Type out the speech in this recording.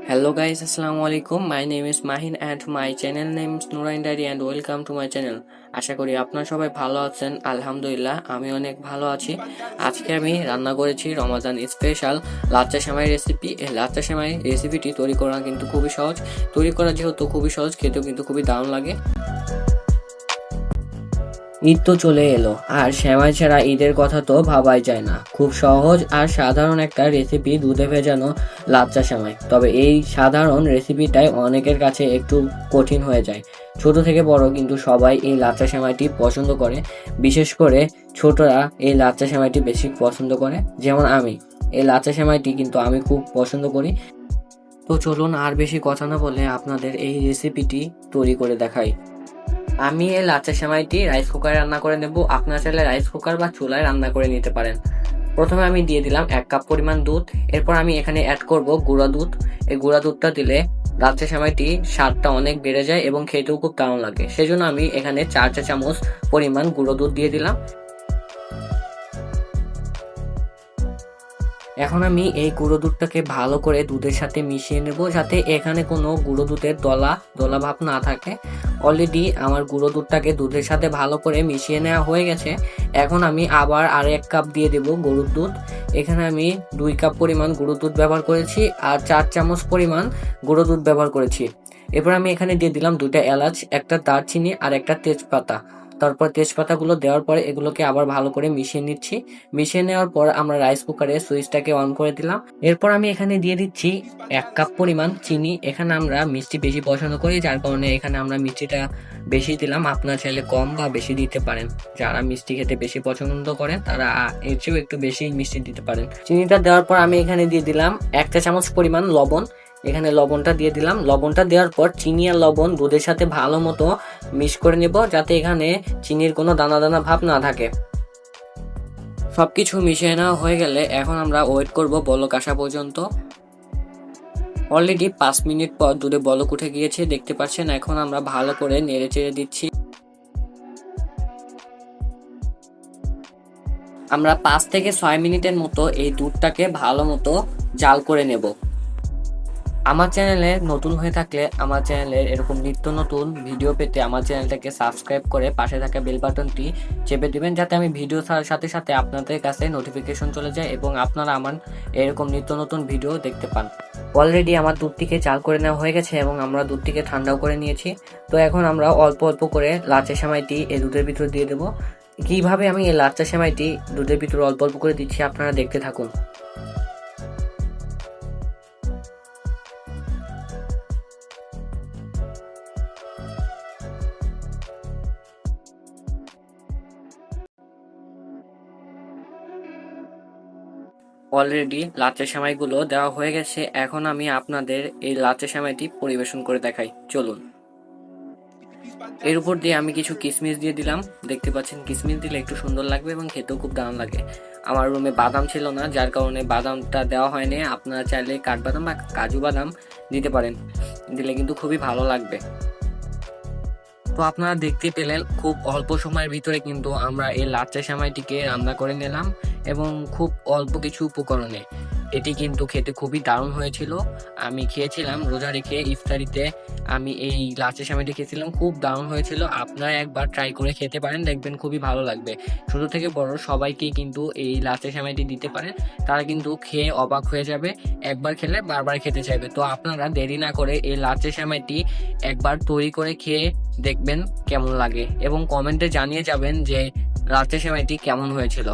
Hello guys, Assalamu alaikum. My name is Mahin and my channel name is Nurain Diary and welcome to my channel. আশা করি আপনারা সবাই ভালো আছেন। আলহামদুলিল্লাহ আমি অনেক ভালো আছি। আজকে আমি রান্না করেছি রমাদান স্পেশাল লাচ্চা সেমাই রেসিপি। এই লাচ্চা সেমাই রেসিপিটি তৈরি করা কিন্তু খুবই সহজ। তৈরি করা যেহেতু খুবই সহজ, খেতেও কিন্তু খুবই দারুণ লাগে। ঈদ তো চলে এলো, আর সেমাই ছাড়া ঈদের কথা তো ভাবাই যায় না। খুব সহজ আর সাধারণ একটা রেসিপি দুধে ভেজানো লাচ্চা সেমাই। তবে এই সাধারণ রেসিপিটাই অনেকের কাছে একটু কঠিন হয়ে যায়। ছোট থেকে বড় কিন্তু সবাই এই লাচ্চা সেমাইটি পছন্দ করে। বিশেষ করে ছোটরা এই লাচ্চা সেমাইটি বেশি পছন্দ করে, যেমন আমি। এই লাচ্চা সেমাইটি কিন্তু আমি খুব পছন্দ করি। তো চলুন আর বেশি কথা না বলে আপনাদের এই রেসিপিটি তৈরি করে দেখাই। আমি এই লাচ্চা সেমাইটি রাইস কুকারে রান্না করে নেব। আপনারা চাইলে রাইস কুকার বা চুলায় রান্না করে নিতে পারেন। প্রথমে আমি দিয়ে দিলাম 1 কাপ পরিমাণ দুধ। এরপর আমি এখানে অ্যাড করব গুঁড়া দুধ। এই গুঁড়া দুধটা দিলে লাচ্চা সেমাইটি স্বাদটা অনেক বেড়ে যায় এবং খেতেও খুব দারুণ লাগে। সেজন্য আমি এখানে 4 চা চামচ পরিমাণ গুঁড়ো দুধ দিয়ে দিলাম। এখন আমি এই গুঁড়ো দুধটাকে ভালো করে দুধের সাথে মিশিয়ে নেব, যাতে এখানে কোনো গুঁড়ো দুধের দলা ভাব না থাকে। অলরেডি আমার গুঁড়ো দুধটাকে দুধের সাথে ভালো করে মিশিয়ে নেওয়া হয়ে গেছে। এখন আমি আবার আর 1 কাপ দিয়ে দেব গরুর দুধ। এখানে আমি 2 কাপ পরিমাণ গুঁড়ো দুধ ব্যবহার করেছি আর 4 চামচ পরিমাণ গুঁড়ো দুধ ব্যবহার করেছি। এরপর আমি এখানে দিয়ে দিলাম 2টা এলাচ, একটা দারচিনি আর একটা তেজপাতা। তারপর তেজপাতাগুলো দেওয়ার পরে এগুলোকে আবার ভালো করে মিশিয়ে নিচ্ছি। মিশিয়ে নেওয়ার পর আমরা রাইস কুকারে সুইচটাকে অন করে দিলাম। এরপর আমি এখানে দিয়ে দিচ্ছি 1 কাপ পরিমাণ চিনি। এখানে আমরা মিষ্টি বেশি পছন্দ করি, যার কারণে এখানে আমরা মিষ্টিটা বেশি দিলাম। আপনারা চাইলে কম বা বেশি দিতে পারেন। যারা মিষ্টি খেতে বেশি পছন্দ করেন তারা এর চেয়েও একটু বেশি মিষ্টি দিতে পারেন। চিনিটা দেওয়ার পর আমি এখানে দিয়ে দিলাম 1 চা চামচ পরিমাণ লবণ। এখানে লবণটা দিয়ে দিলাম। লবণটা দেওয়ার পর চিনি আর লবণ দুধের সাথে ভালো মতো মিক্স করে নেব, যাতে এখানে চিনির কোনো দানা দানা ভাব না থাকে। সবকিছু মিশিয়ে নেওয়া হয়ে গেলে এখন আমরা ওয়েট করব বলক আসা পর্যন্ত। অলরেডি 5 মিনিট পর দুধে বলক উঠে গিয়েছে, দেখতে পাচ্ছেন। এখন আমরা ভালো করে নেড়ে চেড়ে দিচ্ছি। আমরা 5 থেকে 6 মিনিটের মতো এই দুধটাকে ভালো মতো জাল করে নেব। আমার চ্যানেলে নতুন হয়ে থাকলে আমার চ্যানেলের এরকম নিত্য নতুন ভিডিও পেতে আমার চ্যানেলটাকে সাবস্ক্রাইব করে পাশে থাকা বেল বাটনটি চেপে দিবেন, যাতে আমি ভিডিও ছাড়ার সাথে সাথে আপনাদের কাছে নোটিফিকেশন চলে যায় এবং আপনারা আমার এরকম নিত্য নতুন ভিডিও দেখতে পান। অলরেডি আমার দুধটিকে জাল করে নেওয়া হয়ে গেছে এবং আমরা দুধটিকে ঠান্ডাও করে নিয়েছি। তো এখন আমরা অল্প অল্প করে লাচ্চা সেমাইটি এই দুধের ভিতর দিয়ে দেবো। কিভাবে আমি এই লাচ্চা সেমাইটি দুধের ভিতরে অল্প অল্প করে দিচ্ছি আপনারা দেখতে থাকুন। অলরেডি লাচ্চা সেমাইগুলো দেওয়া হয়ে গেছে। এখন আমি আপনাদের এই লাচ্চা সেমাইটি পরিবেশন করে দেখাই, চলুন। এর উপর দিয়ে আমি কিছু কিশমিশ দিয়ে দিলাম। দেখতে পাচ্ছেন, কিশমিশ দিলে একটু সুন্দর লাগবে এবং খেতেও খুব দারুণ লাগে। আমার রুমে বাদাম ছিল না, যার কারণে বাদামটা দেওয়া হয়নি। আপনারা চাইলে কাঠবাদাম বা কাজু বাদাম দিতে পারেন, দিলে কিন্তু খুবই ভালো লাগবে। তো আপনারা দেখতে পেলেন, খুব অল্প সময়ের ভিতরে কিন্তু আমরা এই লাচ্চা সেমাইটিকে রান্না করে নিলাম এবং খুব অল্প কিছু উপকরণে। এটি কিন্তু খেতে খুবই দারুণ হয়েছিল। আমি খেয়েছিলাম রোজা রেখে ইফতারিতে। আমি এই লাচ্চা সেমাইটি খেয়েছিলাম, খুব দারুণ হয়েছিল। আপনারা একবার ট্রাই করে খেতে পারেন, দেখবেন খুবই ভালো লাগবে। ছোট থেকে বড় সবাইকেই কিন্তু এই লাচ্চা সেমাইটি দিতে পারেন, তারা কিন্তু খেয়ে অবাক হয়ে যাবে। একবার খেলে বারবার খেতে চাইবে। তো আপনারা দেরি না করে এই লাচ্চা সেমাইটি একবার তৈরি করে খেয়ে দেখবেন কেমন লাগে এবং কমেন্টে জানিয়ে যাবেন যে লাচ্চা সেমাইটি কেমন হয়েছিল।